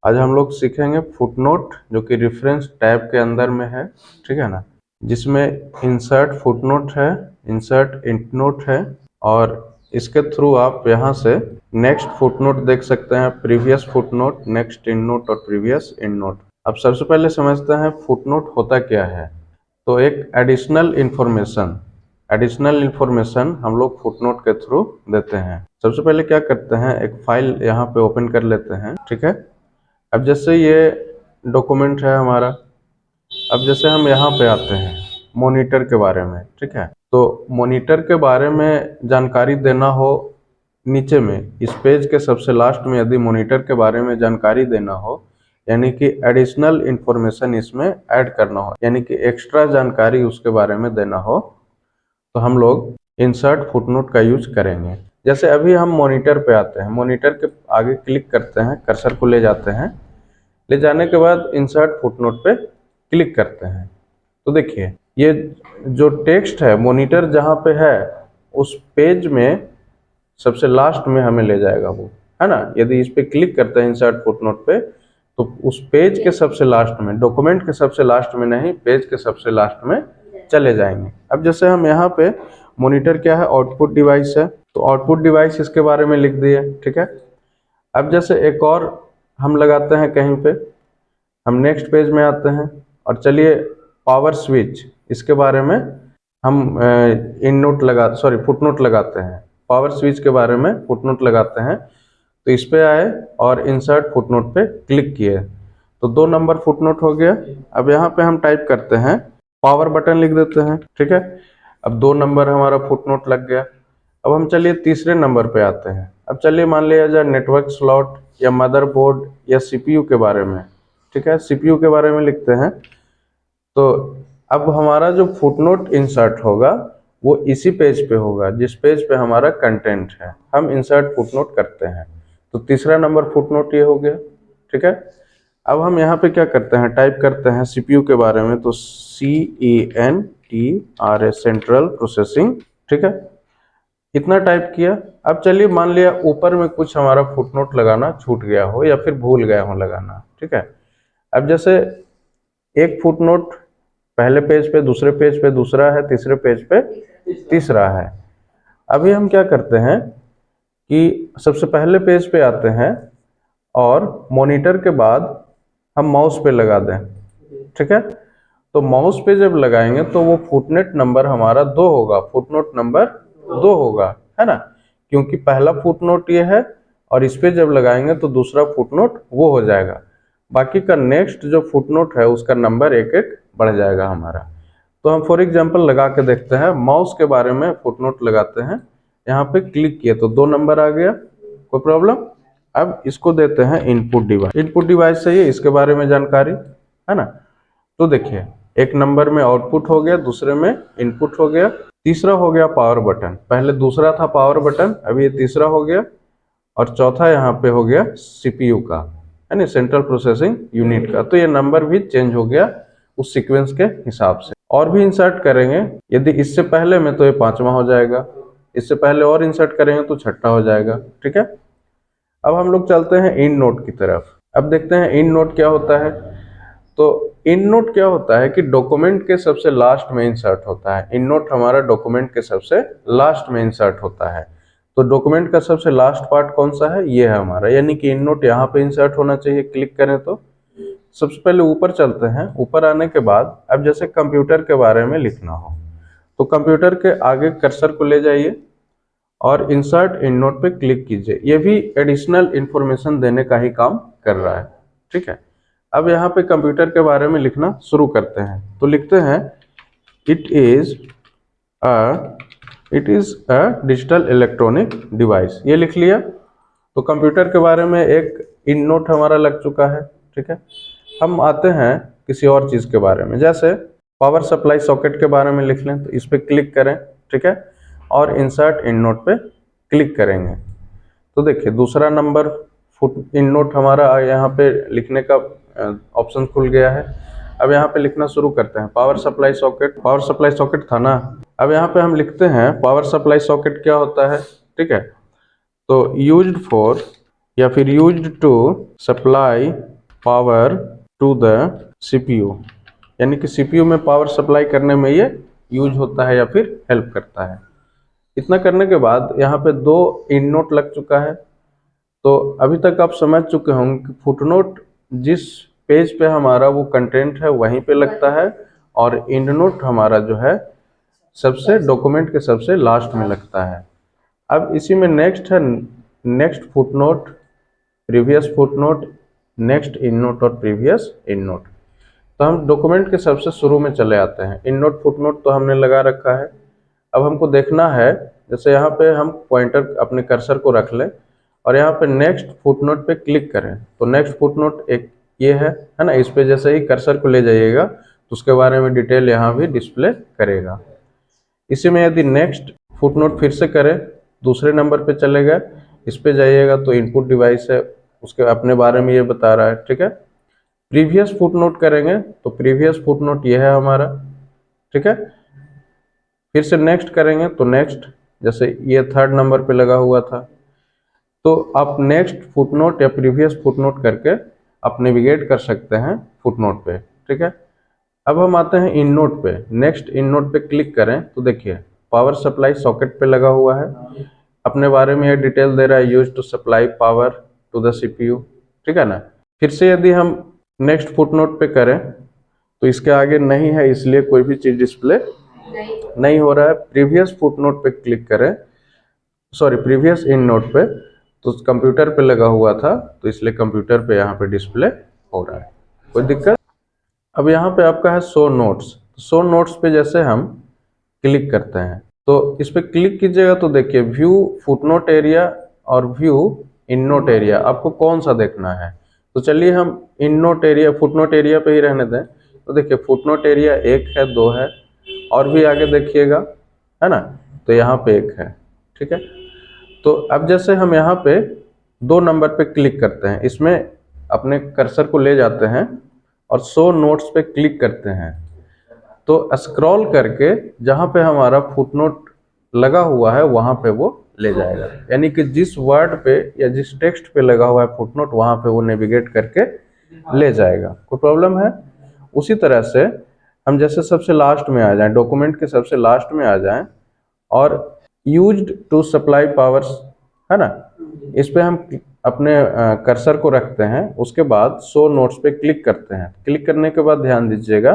आज हम लोग सीखेंगे फुटनोट, जो कि रेफरेंस टैब के अंदर में है, ठीक है ना, जिसमें इंसर्ट फुटनोट है, इंसर्ट एंडनोट है, और इसके थ्रू आप यहाँ से नेक्स्ट फुटनोट देख सकते हैं, प्रीवियस फुटनोट, नेक्स्ट एंडनोट और प्रीवियस एंडनोट। अब सबसे पहले समझते हैं फुटनोट होता क्या है। तो एक एडिशनल इंफॉर्मेशन हम लोग फुटनोट के थ्रू देते हैं। सबसे पहले क्या करते हैं, एक फाइल यहाँ पे ओपन कर लेते हैं, ठीक है। अब जैसे ये डॉक्यूमेंट है हमारा, अब जैसे हम यहाँ पे आते हैं मॉनिटर के बारे में, ठीक है। तो मॉनिटर के बारे में जानकारी देना हो, नीचे में इस पेज के सबसे लास्ट में यदि मॉनिटर के बारे में जानकारी देना हो, यानी कि एडिशनल इंफॉर्मेशन इसमें ऐड करना हो, यानी कि एक्स्ट्रा जानकारी उसके बारे में देना हो, तो हम लोग इंसर्ट फुटनोट का यूज करेंगे। जैसे अभी हम मॉनिटर पे आते हैं, मॉनिटर के आगे क्लिक करते हैं, कर्सर को ले जाते हैं, ले जाने के बाद इंसर्ट फुटनोट पे क्लिक करते हैं। तो देखिए ये जो टेक्स्ट है मॉनिटर जहाँ पे है उस पेज में सबसे लास्ट में हमें ले जाएगा वो, है ना। यदि इस पे क्लिक करते हैं इंसर्ट फुटनोट पे, तो उस पेज के सबसे लास्ट में, डॉक्यूमेंट के सबसे लास्ट में नहीं, पेज के सबसे लास्ट में चले जाएंगे। अब जैसे हम यहाँ पे मॉनिटर क्या है, आउटपुट डिवाइस है, तो आउटपुट डिवाइस इसके बारे में लिख दिए, ठीक है। अब जैसे एक और हम लगाते हैं कहीं पे, हम नेक्स्ट पेज में आते हैं और चलिए पावर स्विच, इसके बारे में हम फुटनोट लगाते हैं। पावर स्विच के बारे में फुटनोट लगाते हैं, तो इस पे आए और इंसर्ट फुटनोट पे क्लिक किए, तो 2 नंबर फुटनोट हो गया। अब यहाँ पे हम टाइप करते हैं, पावर बटन लिख देते हैं, ठीक है। अब 2 नंबर हमारा फुटनोट लग गया। अब हम चलिए तीसरे नंबर पे आते हैं। अब चलिए मान लिया जाए नेटवर्क स्लॉट या मदरबोर्ड या सीपीयू के बारे में, ठीक है, सीपीयू के बारे में लिखते हैं। तो अब हमारा जो फुटनोट इंसर्ट होगा वो इसी पेज पे होगा जिस पेज पे हमारा कंटेंट है, हम इंसर्ट फुटनोट करते हैं। तो तीसरा नंबर फुटनोट ये हो गया, ठीक है। अब हम यहाँ पे क्या करते हैं, टाइप करते हैं सीपीयू के बारे में, तो CENTRA सेंट्रल प्रोसेसिंग, ठीक है, इतना टाइप किया। अब चलिए मान लिया ऊपर में कुछ हमारा फुटनोट लगाना छूट गया हो या फिर भूल गया हो लगाना, ठीक है। अब जैसे एक फुटनोट पहले पेज पे, दूसरे पेज पे दूसरा है, तीसरे पेज पे तीसरा है। अभी हम क्या करते हैं कि सबसे पहले पेज पे आते हैं और मॉनिटर के बाद हम माउस पे लगा दें, ठीक है। तो माउस पे जब लगाएंगे तो वो फुटनोट नंबर हमारा 2 होगा, फुटनोट नंबर 2 होगा, है ना, क्योंकि पहला फुटनोट ये है और इस पे जब लगाएंगे तो दूसरा फुटनोट वो हो जाएगा। बाकी का नेक्स्ट जो फुटनोट है उसका नंबर एक एक बढ़ जाएगा हमारा। तो हम फॉर एग्जांपल लगा के देखते हैं, माउस के बारे में फुटनोट लगाते हैं, यहाँ पे क्लिक किए तो 2 नंबर आ गया, कोई प्रॉब्लम। अब इसको देते हैं इनपुट डिवाइस चाहिए, इसके बारे में जानकारी, है ना। तो देखिए एक नंबर में आउटपुट हो गया, दूसरे में इनपुट हो गया, तीसरा हो गया पावर बटन, पहले दूसरा था पावर बटन, अभी ये तीसरा हो गया, और चौथा यहाँ पे हो गया सीपीयू का, है ना, सेंट्रल प्रोसेसिंग यूनिट का। तो ये नंबर भी चेंज हो गया उस सीक्वेंस के हिसाब से। और भी इंसर्ट करेंगे, यदि इससे पहले में तो ये 5वां हो जाएगा, इससे पहले और इंसर्ट करेंगे तो 6ठा हो जाएगा, ठीक है। अब हम लोग चलते हैं इंड नोट की तरफ। अब देखते हैं इंड नोट क्या होता है। तो इंड नोट क्या होता है कि डॉक्यूमेंट के सबसे लास्ट में इंसर्ट होता है। इंड नोट हमारा डॉक्यूमेंट के सबसे लास्ट में इंसर्ट होता है। तो डॉक्यूमेंट का सबसे लास्ट पार्ट कौन सा है, ये है हमारा, यानी कि इंड नोट यहाँ पे इंसर्ट होना चाहिए। क्लिक करें तो सबसे पहले ऊपर चलते हैं, ऊपर आने के बाद अब जैसे कंप्यूटर के बारे में लिखना हो तो कंप्यूटर के आगे कर्सर को ले जाइए और इंसर्ट इंड नोट पे क्लिक कीजिए। ये भी एडिशनल इंफॉर्मेशन देने का ही काम कर रहा है, ठीक है। अब यहाँ पे कंप्यूटर के बारे में लिखना शुरू करते हैं, तो लिखते हैं it is a digital electronic device, ये लिख लिया। तो कंप्यूटर के बारे में एक इंड नोट हमारा लग चुका है, ठीक है। हम आते हैं किसी और चीज के बारे में, जैसे पावर सप्लाई सॉकेट के बारे में लिख लें, तो इस पे क्लिक करें, ठीक है, और इंसर्ट इंड नोट पे क्लिक करेंगे। तो देखिए दूसरा नंबर इंड नोट हमारा यहाँ पे लिखने का ऑप्शन खुल गया है। अब यहाँ पे लिखना शुरू करते हैं, पावर सप्लाई सॉकेट था ना। अब यहाँ पे हम लिखते हैं पावर सप्लाई सॉकेट क्या होता है, ठीक है। तो यूज्ड फॉर या फिर used to supply power to the CPU, यानी कि सीपीयू में पावर सप्लाई करने में ये यूज होता है या फिर हेल्प करता है। इतना करने के बाद यहाँ पे 2 इंड नोट लग चुका है। तो अभी तक आप समझ चुके होंगे कि फुटनोट जिस पेज पे हमारा वो कंटेंट है वहीं पे लगता है, और इंड नोट हमारा जो है सबसे डॉक्यूमेंट के सबसे लास्ट में लगता है। अब इसी में नेक्स्ट है next footnote, previous footnote, next endnote और प्रीवियस इंड नोट। तो हम डॉक्यूमेंट के सबसे शुरू में चले आते हैं। इंड नोट फुटनोट तो हमने लगा रखा है। अब हमको देखना है, जैसे यहाँ पे हम पॉइंटर अपने कर्सर को रख लें और यहाँ पे नेक्स्ट फुटनोट पे क्लिक करें, तो नेक्स्ट फुटनोट एक ये है ना। इस पे जैसे ही कर्सर को ले जाइएगा तो उसके बारे में डिटेल यहाँ भी डिस्प्ले करेगा। इसी में यदि नेक्स्ट फुटनोट फिर से करें, दूसरे नंबर पे चलेगा, इस पे जाइएगा तो इनपुट डिवाइस है, उसके अपने बारे में ये बता रहा है, ठीक है। प्रीवियस फुटनोट करेंगे तो प्रीवियस फुटनोट ये है हमारा, ठीक है। फिर से नेक्स्ट करेंगे तो नेक्स्ट, जैसे ये 3rd नंबर पे लगा हुआ था, तो आप नेक्स्ट फुटनोट या प्रीवियस फुटनोट करके आप नेविगेट कर सकते हैं फुटनोट पे, ठीक है। अब हम आते हैं इंड नोट पे। नेक्स्ट इंड नोट पे क्लिक करें तो देखिए पावर सप्लाई सॉकेट पे लगा हुआ है, अपने बारे में ये डिटेल दे रहा है, use to supply power to the CPU, ठीक है ना। फिर से यदि हम नेक्स्ट फुटनोट पे करें तो इसके आगे नहीं है, इसलिए कोई भी चीज डिस्प्ले नहीं हो रहा है। प्रीवियस फुटनोट पे क्लिक करें, सॉरी प्रीवियस इंड नोट पे, तो कंप्यूटर पे लगा हुआ था तो इसलिए कंप्यूटर पे यहाँ पे डिस्प्ले हो रहा है, कोई दिक्कत। अब यहाँ पे आपका है शो नोट्स। शो नोट्स पे जैसे हम क्लिक करते हैं तो इस पे क्लिक कीजिएगा तो देखिए व्यू फुटनोट एरिया और व्यू इंड नोट एरिया, आपको कौन सा देखना है। तो चलिए हम endnote area footnote area पे ही रहने दें। तो देखिए फुटनोट एरिया 1 है, 2 है, और भी आगे देखिएगा, है ना। तो यहाँ पे 1 है, ठीक है। तो अब जैसे हम यहाँ पे 2 नंबर पे क्लिक करते हैं, इसमें अपने कर्सर को ले जाते हैं और शो नोट्स पे क्लिक करते हैं, तो स्क्रॉल करके जहाँ पे हमारा फुटनोट लगा हुआ है वहाँ पे वो ले जाएगा, यानी कि जिस वर्ड पे या जिस टेक्स्ट पे लगा हुआ है फुटनोट वहाँ पे वो नेविगेट करके ले जाएगा। कोई प्रॉब्लम है? उसी तरह से हम जैसे सबसे लास्ट में आ जाएं, डॉक्यूमेंट के सबसे लास्ट में आ जाएं और यूज्ड टू सप्लाई पावर्स, है ना, इस पे हम अपने कर्सर को रखते हैं। उसके बाद शो नोट्स पे क्लिक करते हैं। क्लिक करने के बाद ध्यान दीजिएगा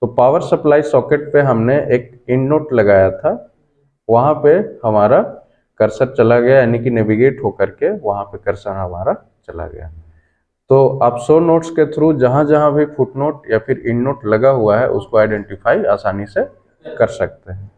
तो पावर सप्लाई सॉकेट पे हमने एक इंड नोट लगाया था, वहाँ पे हमारा कर्सर चला गया, यानी कि नेविगेट होकर के वहाँ पे कर्सर हमारा चला गया। तो आप शो नोट्स के थ्रू जहाँ जहाँ भी फुटनोट या फिर इंड नोट लगा हुआ है उसको आइडेंटिफाई आसानी से कर सकते हैं।